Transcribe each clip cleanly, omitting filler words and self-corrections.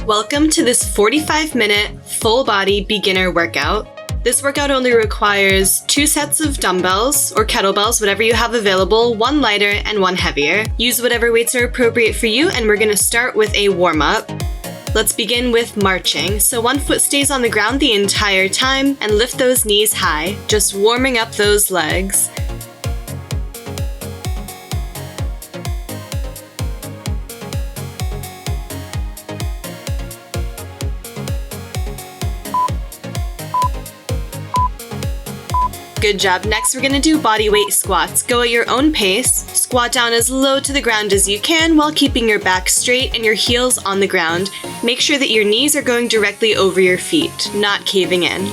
Welcome to this 45-minute full-body beginner workout. This workout only requires 2 sets of dumbbells or kettlebells, whatever you have available, 1 lighter and 1 heavier. Use whatever weights are appropriate for you, and we're going to start with a warm-up. Let's begin with marching. So 1 foot stays on the ground the entire time and lift those knees high, just warming up those legs. Good job. Next, we're going to do body weight squats. Go at your own pace. Squat down as low to the ground as you can while keeping your back straight and your heels on the ground. Make sure that your knees are going directly over your feet, not caving in.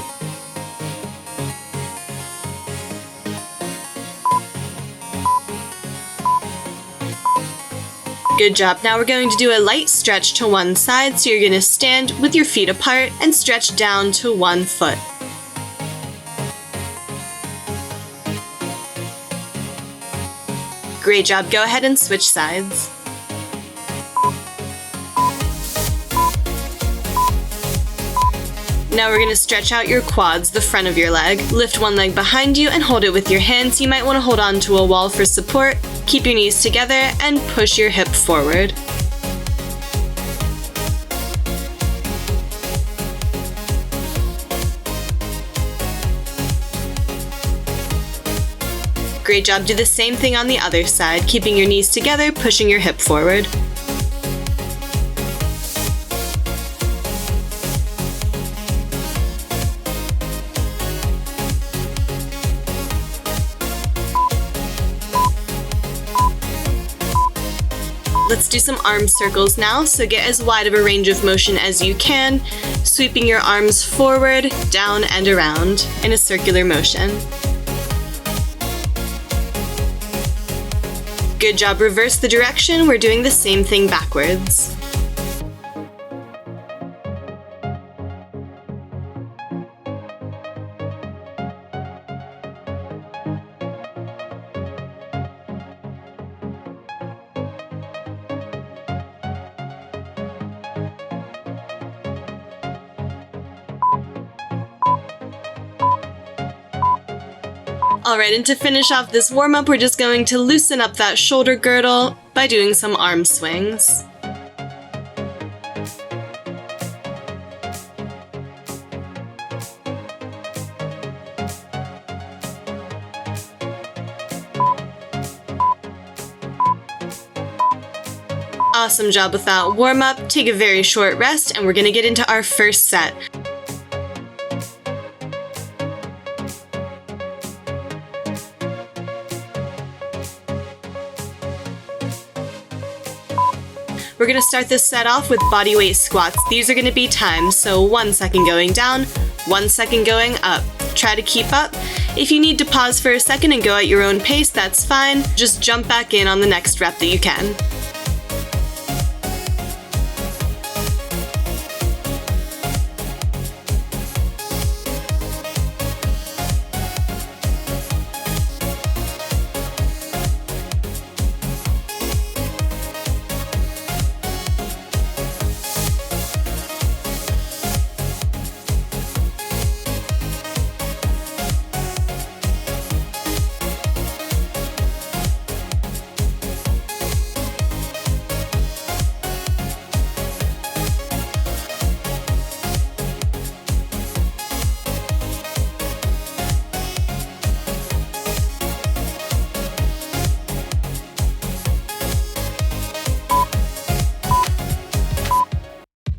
Good job. Now we're going to do a light stretch to one side, so you're going to stand with your feet apart and stretch down to 1 foot. Great job. Go ahead and switch sides. Now we're going to stretch out your quads, the front of your leg. Lift one leg behind you and hold it with your hands. You might want to hold on to a wall for support. Keep your knees together and push your hip forward. Great job. Do the same thing on the other side, keeping your knees together, pushing your hip forward. Let's do some arm circles now, so get as wide of a range of motion as you can, sweeping your arms forward, down, and around in a circular motion. Good job. Reverse the direction. We're doing the same thing backwards. Alright, and to finish off this warm-up, we're just going to loosen up that shoulder girdle by doing some arm swings. Awesome job with that warm-up. Take a very short rest, and we're going to get into our first set. We're going to start this set off with body weight squats. These are going to be timed, so 1 second going down, 1 second going up. Try to keep up. If you need to pause for a second and go at your own pace, that's fine. Just jump back in on the next rep that you can.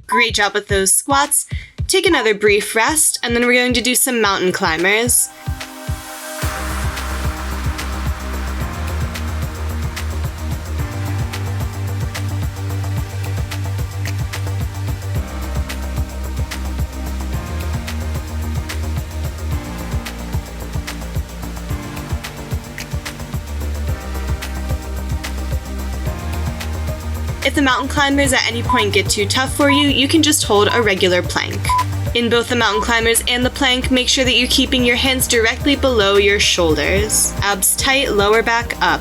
Great job with those squats. Take another brief rest, and then we're going to do some mountain climbers. If the mountain climbers at any point get too tough for you, you can just hold a regular plank. In both the mountain climbers and the plank, make sure that you're keeping your hands directly below your shoulders. Abs tight, lower back up.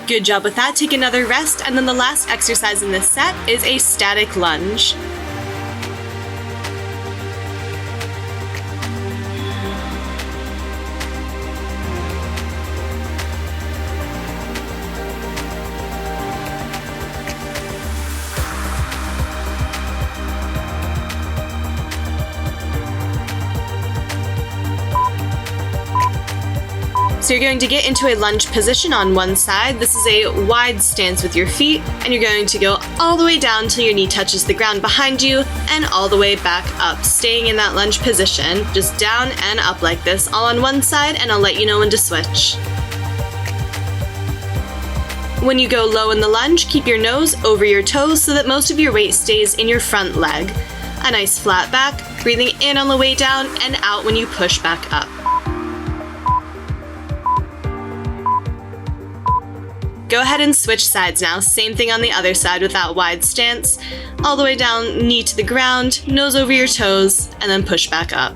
Good job with that. Take another rest, and then the last exercise in this set is a static lunge. So you're going to get into a lunge position on one side. This is a wide stance with your feet, and you're going to go all the way down until your knee touches the ground behind you, and all the way back up, staying in that lunge position, just down and up like this, all on one side, and I'll let you know when to switch. When you go low in the lunge, keep your nose over your toes so that most of your weight stays in your front leg. A nice flat back, breathing in on the way down and out when you push back up. Go ahead and switch sides now. Same thing on the other side with that wide stance. All the way down, knee to the ground, nose over your toes, and then push back up.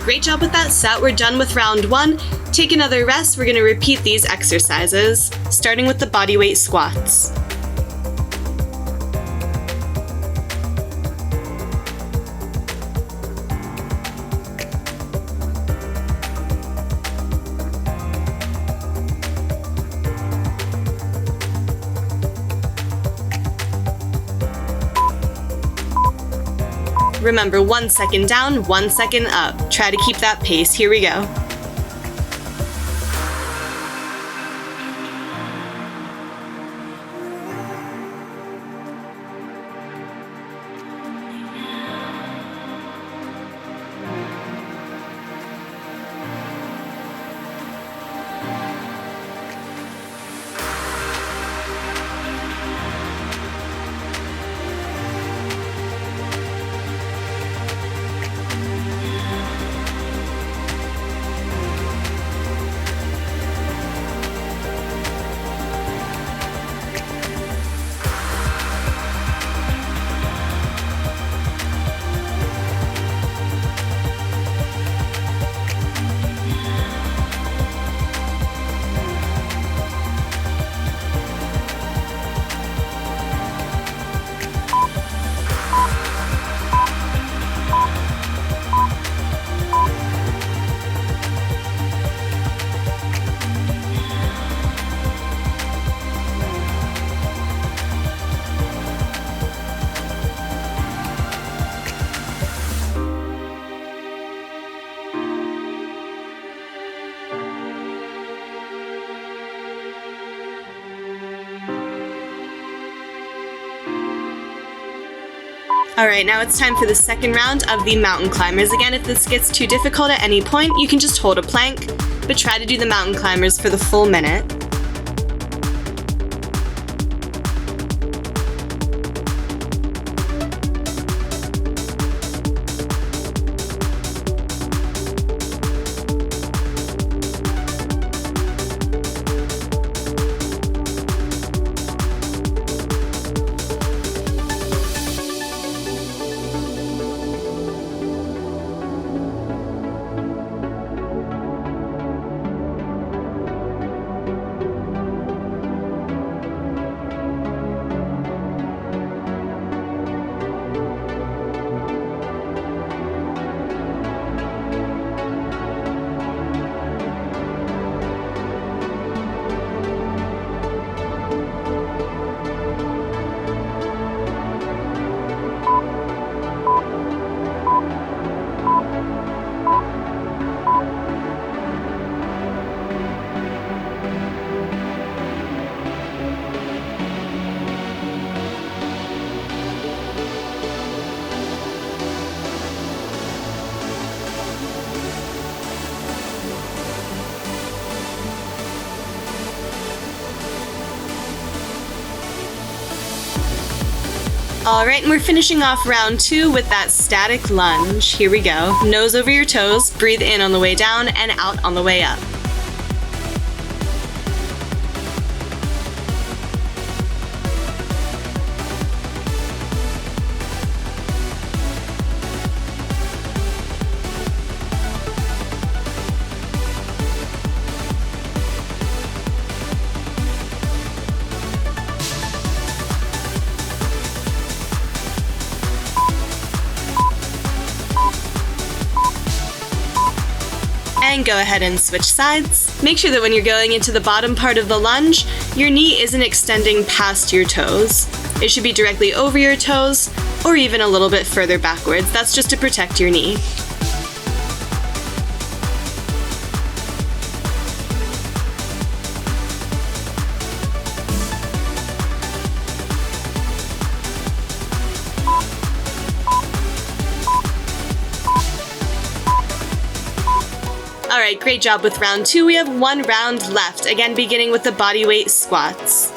Great job with that set. We're done with round 1. Take another rest. We're going to repeat these exercises, starting with the bodyweight squats. Remember, 1 second down, 1 second up. Try to keep that pace. Here we go. Alright, now it's time for the second round of the mountain climbers. Again, if this gets too difficult at any point, you can just hold a plank, but try to do the mountain climbers for the full minute. Alright, and we're finishing off round 2 with that static lunge. Here we go. Nose over your toes, breathe in on the way down and out on the way up. And go ahead and switch sides. Make sure that when you're going into the bottom part of the lunge, your knee isn't extending past your toes. It should be directly over your toes, or even a little bit further backwards. That's just to protect your knee. Alright, great job with round 2. We have 1 round left, again beginning with the bodyweight squats.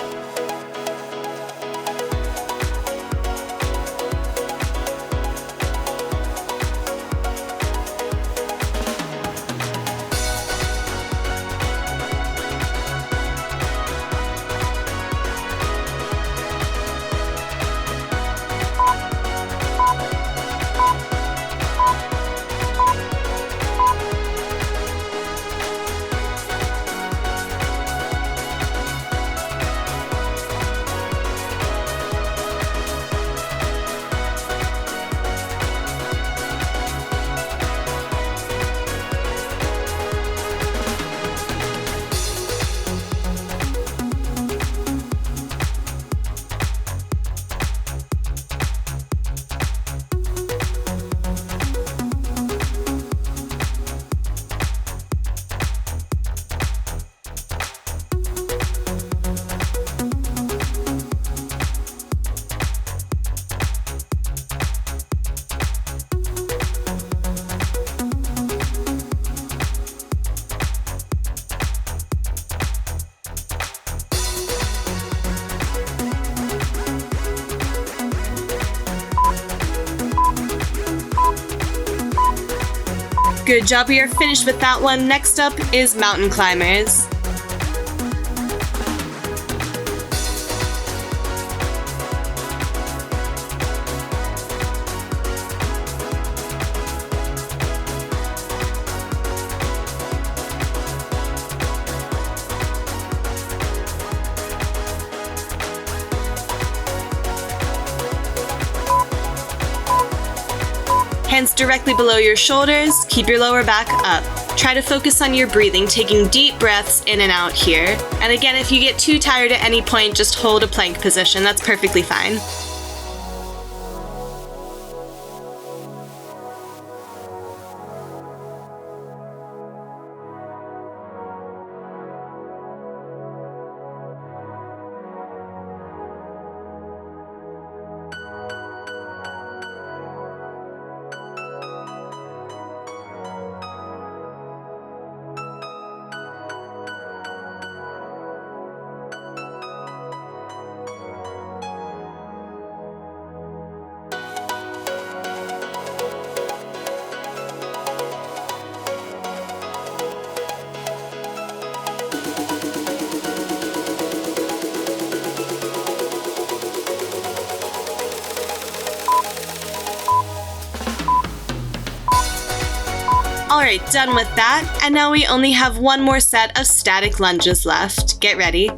Good job, we are finished with that one. Next up is mountain climbers. Hands directly below your shoulders, keep your lower back up. Try to focus on your breathing, taking deep breaths in and out here. And again, if you get too tired at any point, just hold a plank position. That's perfectly fine. Alright, done with that, and now we only have 1 more set of static lunges left. Get ready.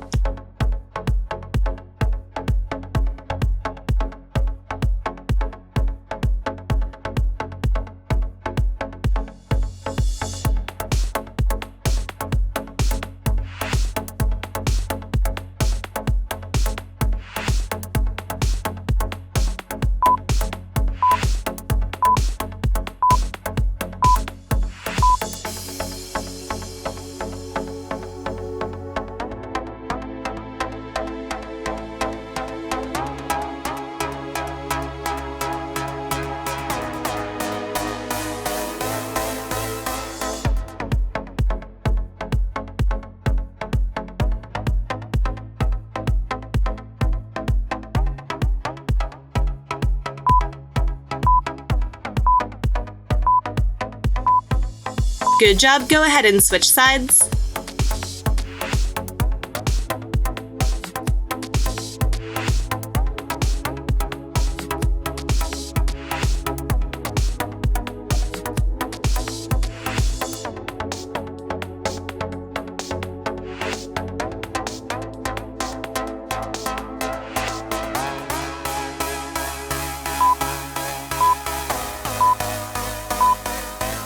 Good job, go ahead and switch sides.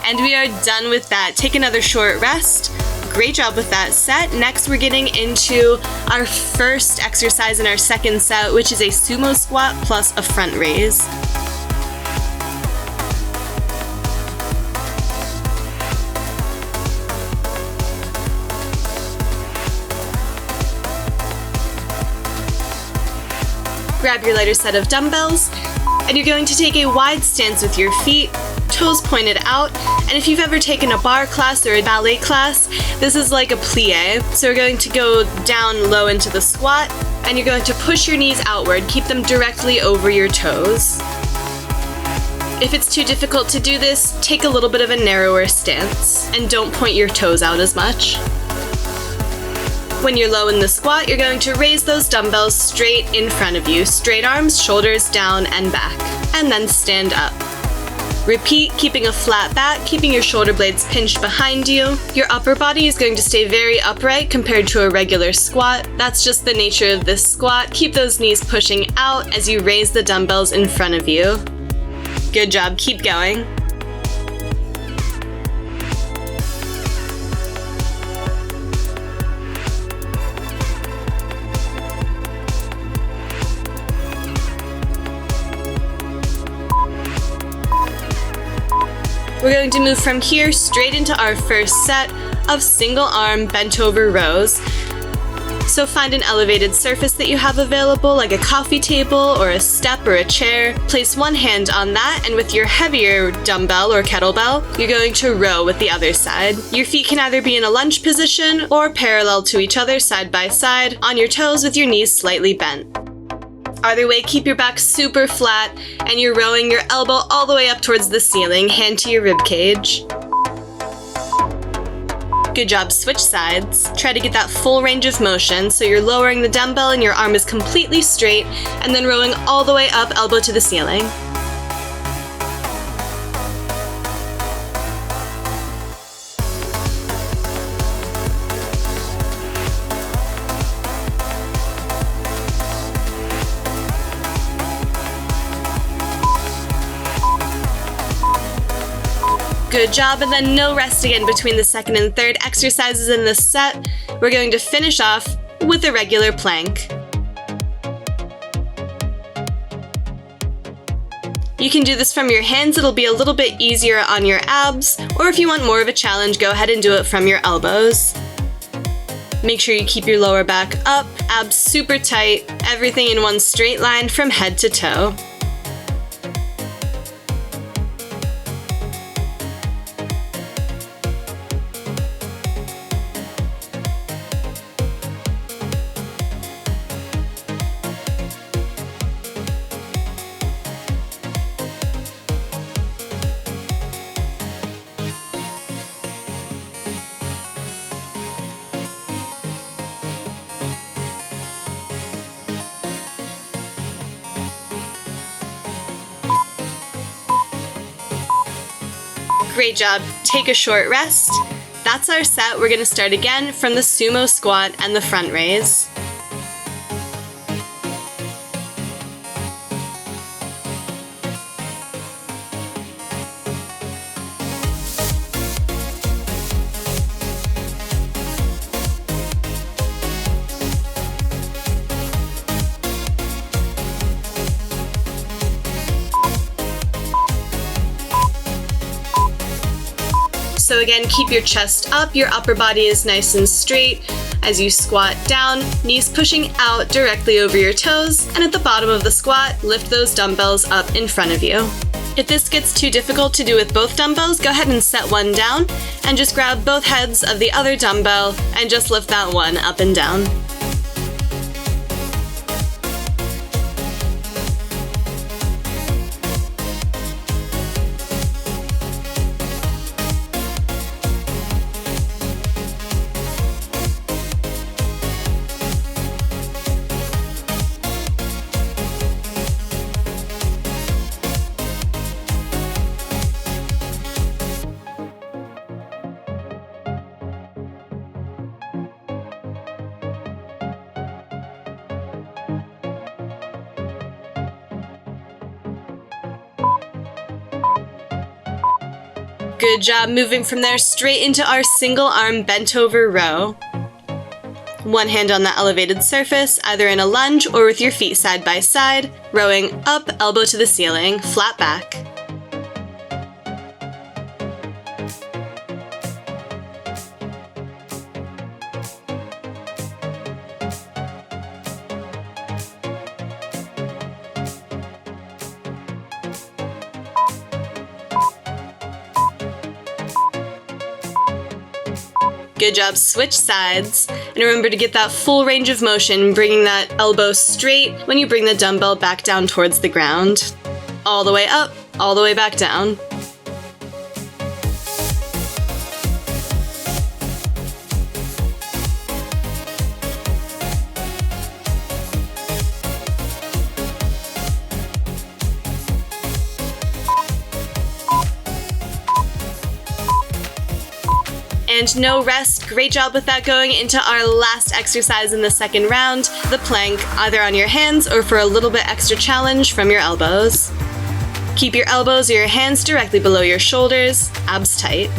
And we are done with that. Take another short rest. Great job with that set. Next, we're getting into our first exercise in our second set, which is a sumo squat plus a front raise. Grab your lighter set of dumbbells, and you're going to take a wide stance with your feet, toes pointed out, and if you've ever taken a bar class or a ballet class, this is like a plie. So we're going to go down low into the squat, and you're going to push your knees outward, keep them directly over your toes. If it's too difficult to do this, take a little bit of a narrower stance, and don't point your toes out as much. When you're low in the squat, you're going to raise those dumbbells straight in front of you, straight arms, shoulders down and back, and then stand up. Repeat, keeping a flat back, keeping your shoulder blades pinched behind you. Your upper body is going to stay very upright compared to a regular squat. That's just the nature of this squat. Keep those knees pushing out as you raise the dumbbells in front of you. Good job, keep going. We're going to move from here straight into our first set of single arm bent over rows. So find an elevated surface that you have available, like a coffee table or a step or a chair. Place one hand on that, and with your heavier dumbbell or kettlebell, you're going to row with the other side. Your feet can either be in a lunge position or parallel to each other side by side, on your toes with your knees slightly bent. Either way, keep your back super flat, and you're rowing your elbow all the way up towards the ceiling, hand to your rib cage. Good job, switch sides. Try to get that full range of motion, so you're lowering the dumbbell and your arm is completely straight, and then rowing all the way up, elbow to the ceiling. Good job, and then no rest again between the second and third exercises in this set. We're going to finish off with a regular plank. You can do this from your hands, it'll be a little bit easier on your abs, or if you want more of a challenge, go ahead and do it from your elbows. Make sure you keep your lower back up, abs super tight, everything in one straight line from head to toe. Great job. Take a short rest. That's our set. We're going to start again from the sumo squat and the front raise. So again, keep your chest up, your upper body is nice and straight as you squat down, knees pushing out directly over your toes, and at the bottom of the squat, lift those dumbbells up in front of you. If this gets too difficult to do with both dumbbells, go ahead and set one down, and just grab both heads of the other dumbbell and just lift that one up and down. Good job moving from there straight into our single arm bent over row. One hand on the elevated surface, either in a lunge or with your feet side by side, rowing up, elbow to the ceiling, flat back. Good job, switch sides. And remember to get that full range of motion, bringing that elbow straight when you bring the dumbbell back down towards the ground. All the way up, all the way back down. And no rest. Great job with that. Going into our last exercise in the second round, the plank, either on your hands or for a little bit extra challenge from your elbows. Keep your elbows or your hands directly below your shoulders, abs tight.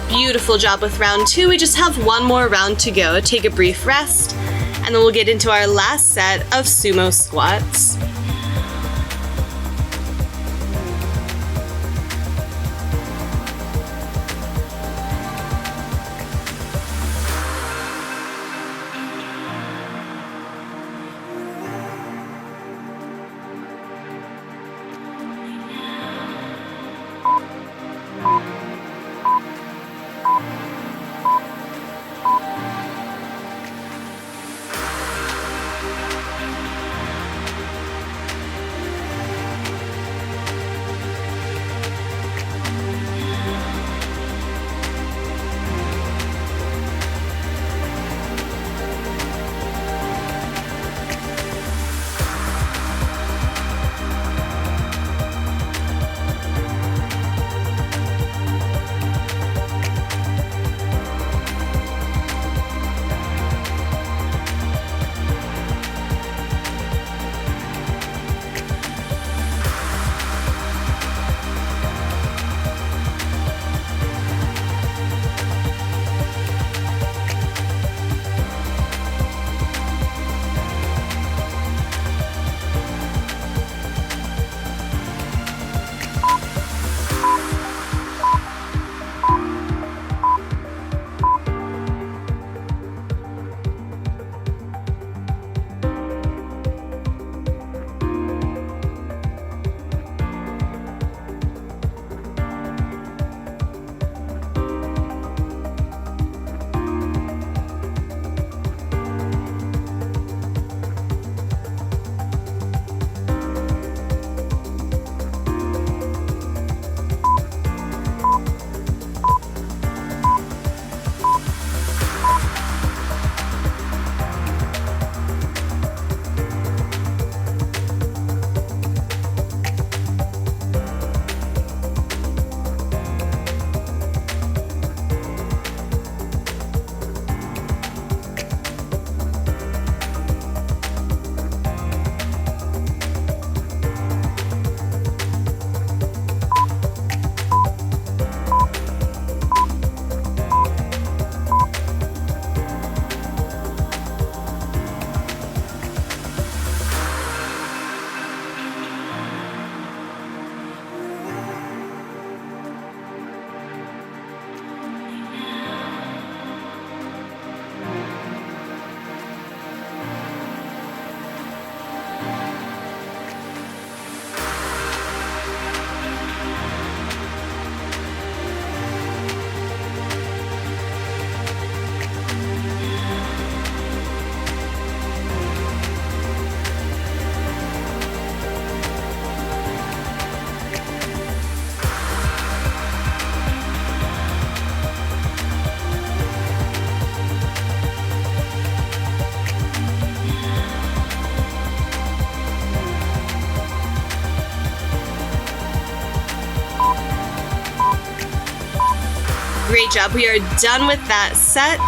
Beautiful job with round 2. We just have one more round to go. Take a brief rest, and then we'll get into our last set of sumo squats. job. We are done with that set.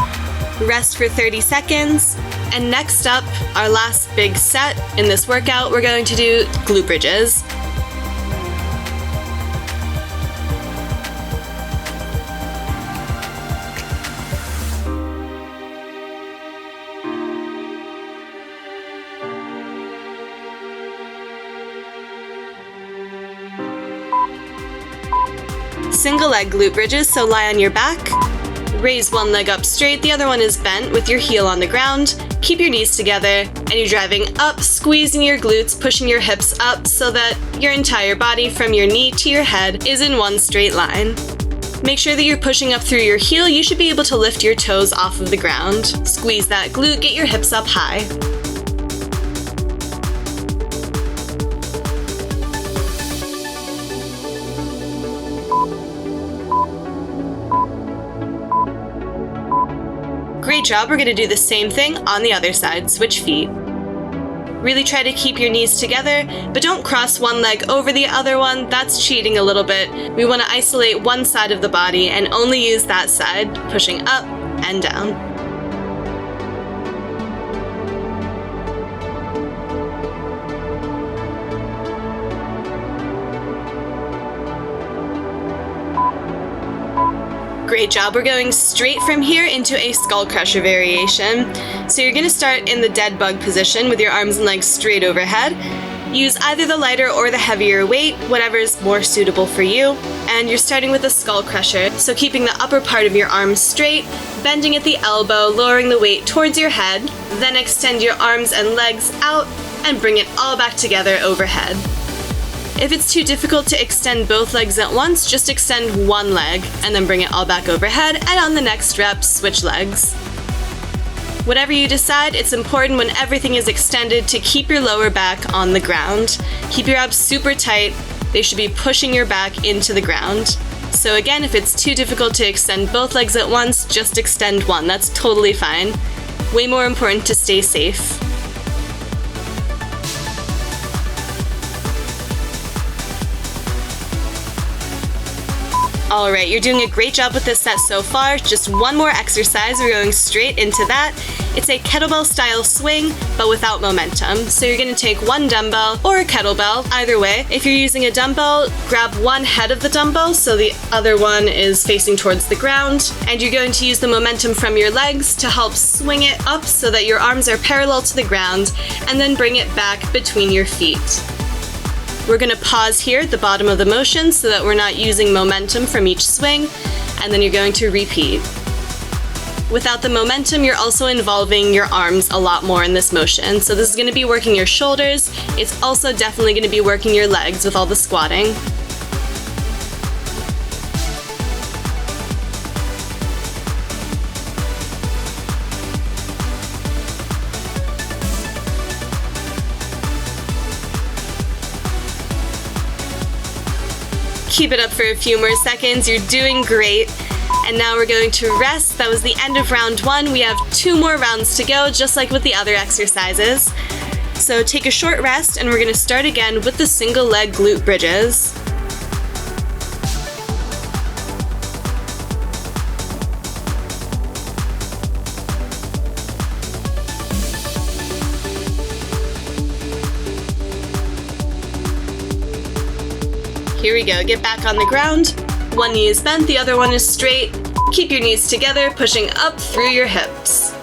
Rest for 30 seconds. And next up, our last big set in this workout, we're going to do glute bridges. Single leg glute bridges, so lie on your back. Raise one leg up straight, the other one is bent with your heel on the ground. Keep your knees together, and you're driving up, squeezing your glutes, pushing your hips up so that your entire body from your knee to your head is in one straight line. Make sure that you're pushing up through your heel. You should be able to lift your toes off of the ground. Squeeze that glute, get your hips up high. Great job. We're going to do the same thing on the other side. Switch feet. Really try to keep your knees together, but don't cross one leg over the other one. That's cheating a little bit. We want to isolate one side of the body and only use that side, pushing up and down. Great job. We're going straight from here into a Skullcrusher variation. So you're going to start in the dead bug position with your arms and legs straight overhead. Use either the lighter or the heavier weight, whatever is more suitable for you. And you're starting with a Skullcrusher, so keeping the upper part of your arms straight, bending at the elbow, lowering the weight towards your head, then extend your arms and legs out and bring it all back together overhead. If it's too difficult to extend both legs at once, just extend one leg and then bring it all back overhead, and on the next rep, switch legs. Whatever you decide, it's important when everything is extended to keep your lower back on the ground. Keep your abs super tight. They should be pushing your back into the ground. So again, if it's too difficult to extend both legs at once, just extend one. That's totally fine. Way more important to stay safe. Alright, you're doing a great job with this set so far. Just one more exercise, we're going straight into that. It's a kettlebell-style swing, but without momentum. So you're going to take one dumbbell or a kettlebell, either way. If you're using a dumbbell, grab one head of the dumbbell so the other one is facing towards the ground, and you're going to use the momentum from your legs to help swing it up so that your arms are parallel to the ground, and then bring it back between your feet. We're going to pause here at the bottom of the motion so that we're not using momentum from each swing, and then you're going to repeat. Without the momentum, you're also involving your arms a lot more in this motion. So this is going to be working your shoulders. It's also definitely going to be working your legs with all the squatting. Keep it up for a few more seconds. You're doing great. And now we're going to rest. That was the end of round one. We have 2 more rounds to go, just like with the other exercises. So take a short rest, and we're going to start again with the single leg glute bridges. Here we go, get back on the ground. One knee is bent, the other one is straight. Keep your knees together, pushing up through your hips.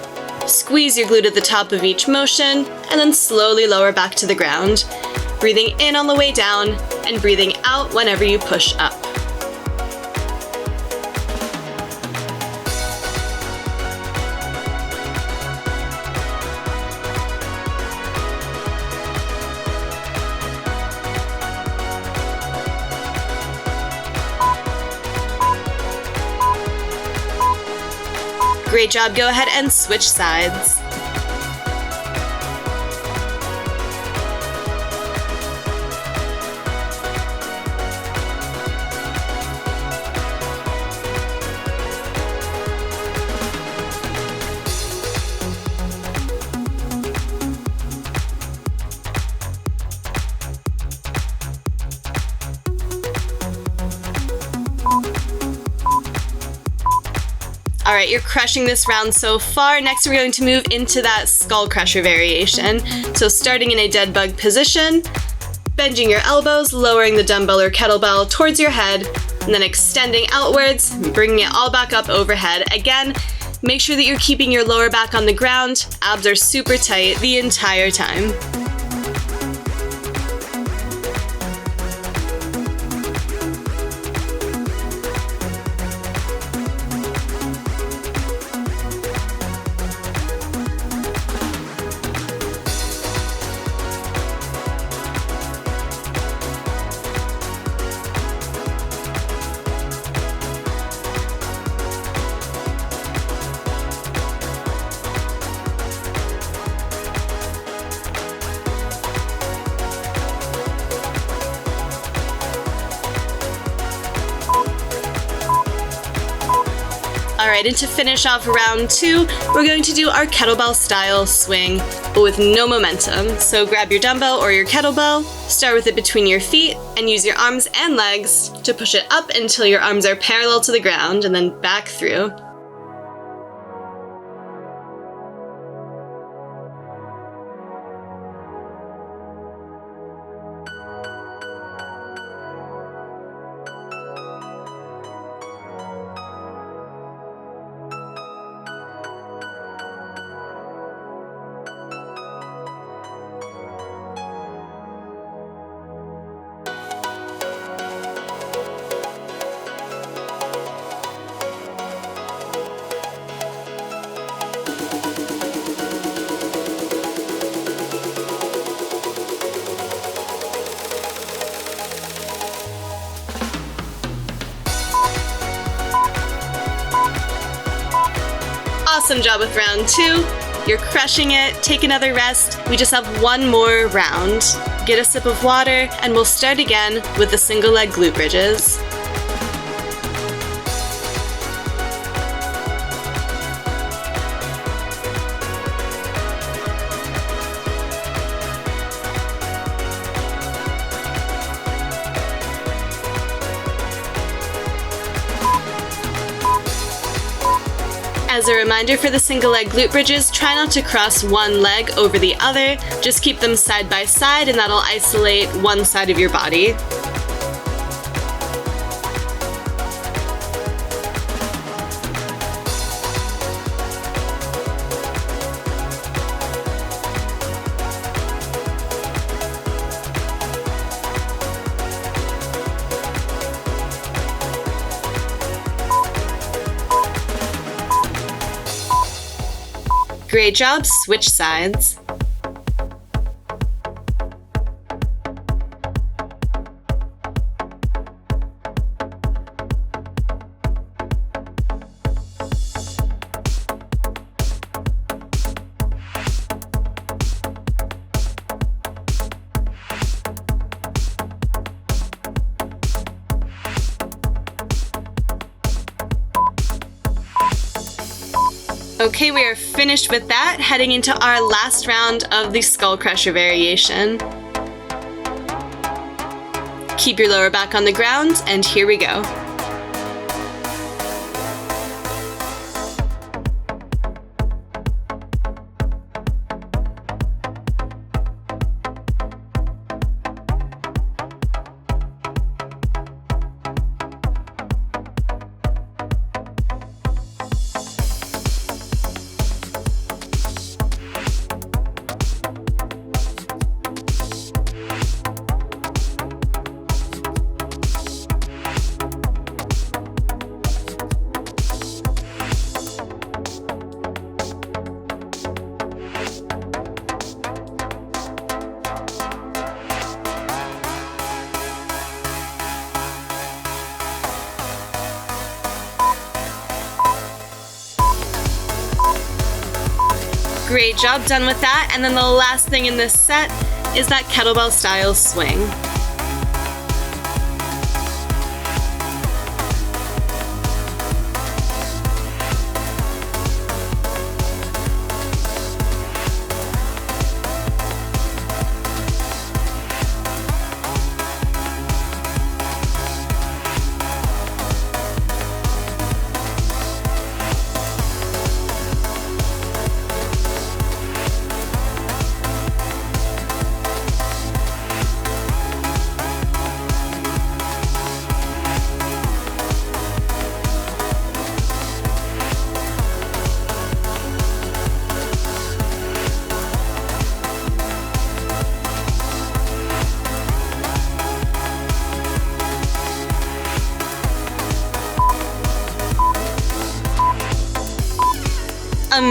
Squeeze your glute at the top of each motion, and then slowly lower back to the ground. Breathing in on the way down, and breathing out whenever you push up. Great job, go ahead and switch sides. All right, you're crushing this round so far. Next, we're going to move into that skull crusher variation. So starting in a dead bug position, bending your elbows, lowering the dumbbell or kettlebell towards your head, and then extending outwards, bringing it all back up overhead. Again, make sure that you're keeping your lower back on the ground. Abs are super tight the entire time. Alright, and to finish off round 2, we're going to do our kettlebell-style swing, but with no momentum. So grab your dumbbell or your kettlebell, start with it between your feet, and use your arms and legs to push it up until your arms are parallel to the ground, and then back through. Awesome job with round 2. You're crushing it. Take another rest. We just have one more round. Get a sip of water, and we'll start again with the single leg glute bridges. As a reminder for the single leg glute bridges, try not to cross one leg over the other. Just keep them side by side, and that'll isolate one side of your body. Great job, switch sides. Okay, we are finished with that, heading into our last round of the skull crusher variation. Keep your lower back on the ground, and here we go. Great job, done with that. And then the last thing in this set is that kettlebell-style swing.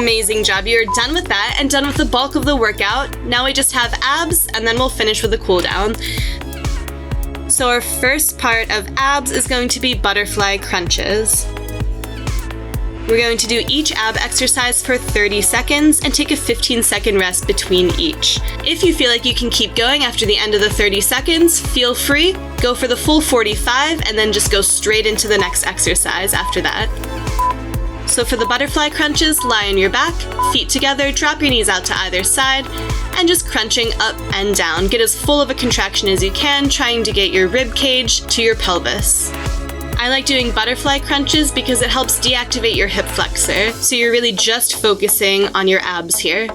Amazing job. You're done with that and done with the bulk of the workout. Now we just have abs and then we'll finish with a cool down. So our first part of abs is going to be butterfly crunches. We're going to do each ab exercise for 30 seconds and take a 15-second rest between each. If you feel like you can keep going after the end of the 30 seconds, feel free. Go for the full 45 and then just go straight into the next exercise after that. So for the butterfly crunches, lie on your back, feet together, drop your knees out to either side, and just crunching up and down. Get as full of a contraction as you can, trying to get your rib cage to your pelvis. I like doing butterfly crunches because it helps deactivate your hip flexor, so you're really just focusing on your abs here.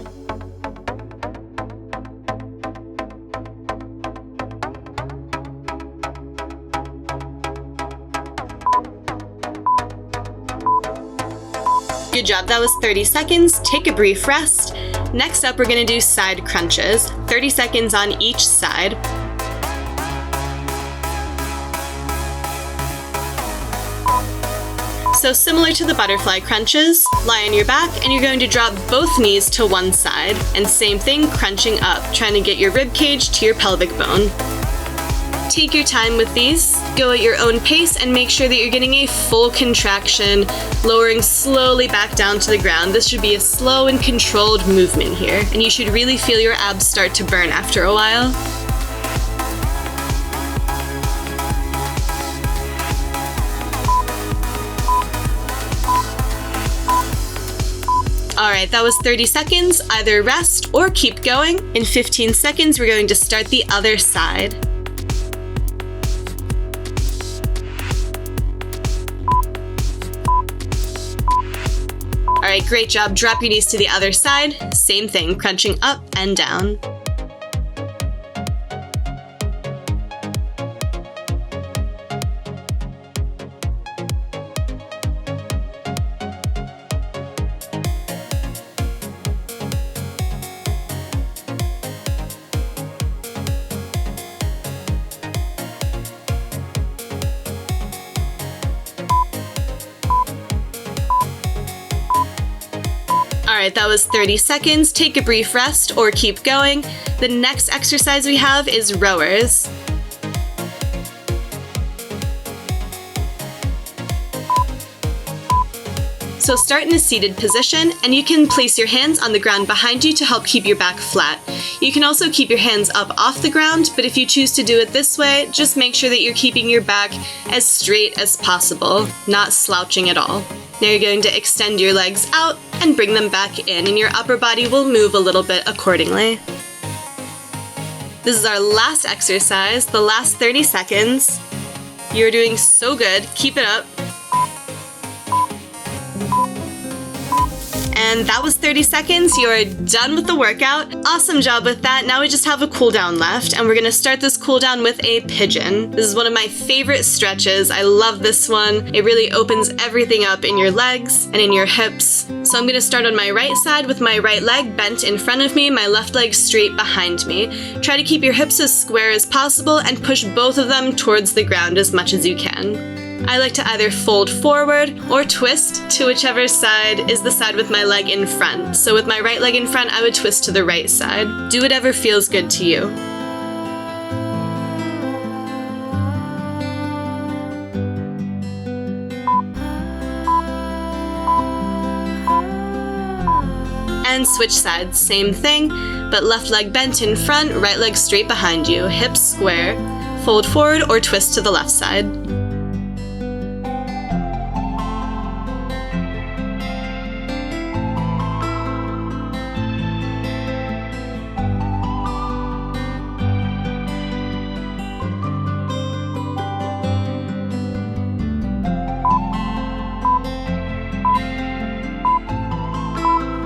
Good job, that was 30 seconds. Take a brief rest. Next up, we're gonna do side crunches, 30 seconds on each side. So similar to the butterfly crunches, lie on your back and you're going to drop both knees to one side. And same thing, crunching up, trying to get your rib cage to your pelvic bone. Take your time with these, go at your own pace and make sure that you're getting a full contraction, lowering slowly back down to the ground. This should be a slow and controlled movement here, and you should really feel your abs start to burn after a while. Alright, that was 30 seconds. Either rest or keep going. In 15 seconds, we're going to start the other side. Alright, great job. Drop your knees to the other side. Same thing, crunching up and down. Alright, that was 30 seconds. Take a brief rest or keep going. The next exercise we have is rowers. So start in a seated position, and you can place your hands on the ground behind you to help keep your back flat. You can also keep your hands up off the ground, but if you choose to do it this way, just make sure that you're keeping your back as straight as possible, not slouching at all. Now you're going to extend your legs out and bring them back in, and your upper body will move a little bit accordingly. This is our last exercise, the last 30 seconds. You're doing so good. Keep it up. And that was 30 seconds. You're done with the workout. Awesome job with that. Now we just have a cool down left, and we're gonna start this cool down with a pigeon. This is one of my favorite stretches. I love this one. It really opens everything up in your legs and in your hips. So I'm gonna start on my right side with my right leg bent in front of me, my left leg straight behind me. Try to keep your hips as square as possible and push both of them towards the ground as much as you can. I like to either fold forward or twist to whichever side is the side with my leg in front. So with my right leg in front, I would twist to the right side. Do whatever feels good to you. And switch sides, same thing, but left leg bent in front, right leg straight behind you, hips square, fold forward or twist to the left side.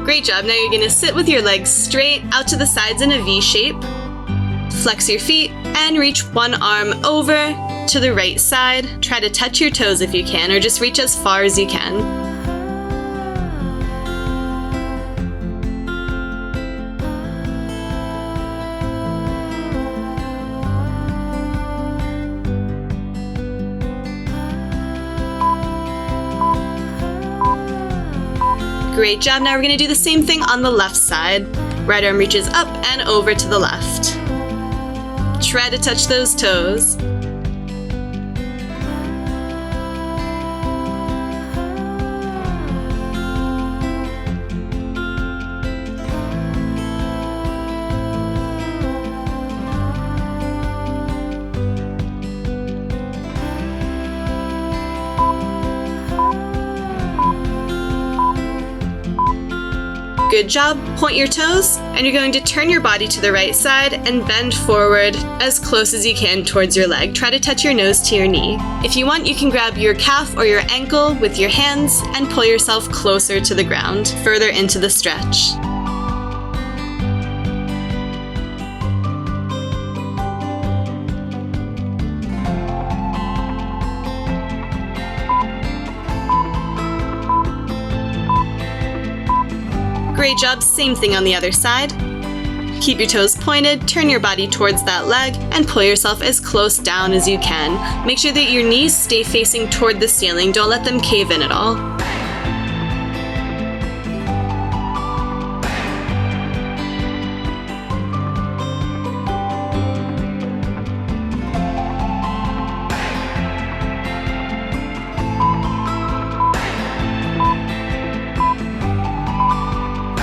Great job. Now you're going to sit with your legs straight out to the sides in a V shape. Flex your feet and reach one arm over to the right side. Try to touch your toes if you can, or just reach as far as you can. Great job. Now we're gonna do the same thing on the left side. Right arm reaches up and over to the left. Try to touch those toes. Good job. Point your toes, and you're going to turn your body to the right side and bend forward as close as you can towards your leg. Try to touch your nose to your knee. If you want, you can grab your calf or your ankle with your hands and pull yourself closer to the ground, further into the stretch. Great job, same thing on the other side. Keep your toes pointed, turn your body towards that leg, and pull yourself as close down as you can. Make sure that your knees stay facing toward the ceiling, don't let them cave in at all.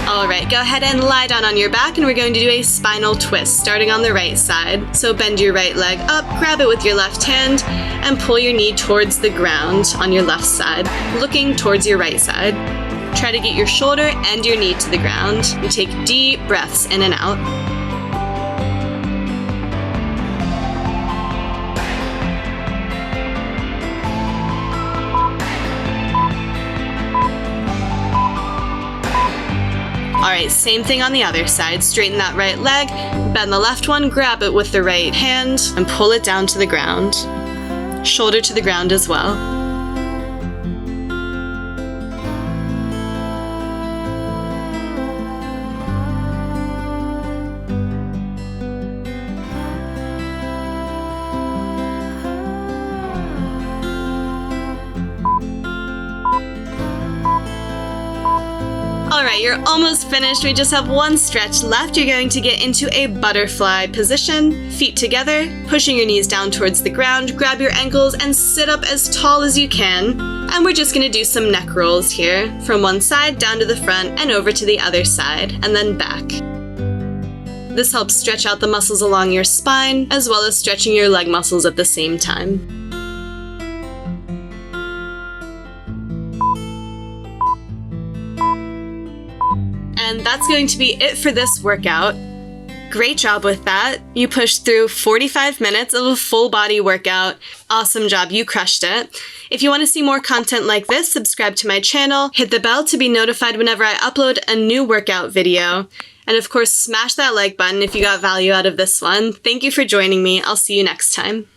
Alright, go ahead and lie down on your back, and we're going to do a spinal twist, starting on the right side. So bend your right leg up, grab it with your left hand, and pull your knee towards the ground on your left side, looking towards your right side. Try to get your shoulder and your knee to the ground. You take deep breaths in and out. Alright, same thing on the other side. Straighten that right leg, bend the left one, grab it with the right hand, and pull it down to the ground. Shoulder to the ground as well. Alright, you're almost finished. We just have one stretch left. You're going to get into a butterfly position. Feet together, pushing your knees down towards the ground. Grab your ankles and sit up as tall as you can. And we're just going to do some neck rolls here. From one side down to the front and over to the other side, and then back. This helps stretch out the muscles along your spine, as well as stretching your leg muscles at the same time. And that's going to be it for this workout. Great job with that. You pushed through 45 minutes of a full body workout. Awesome job, you crushed it. If you want to see more content like this, subscribe to my channel, hit the bell to be notified whenever I upload a new workout video. And of course, smash that like button if you got value out of this one. Thank you for joining me. I'll see you next time.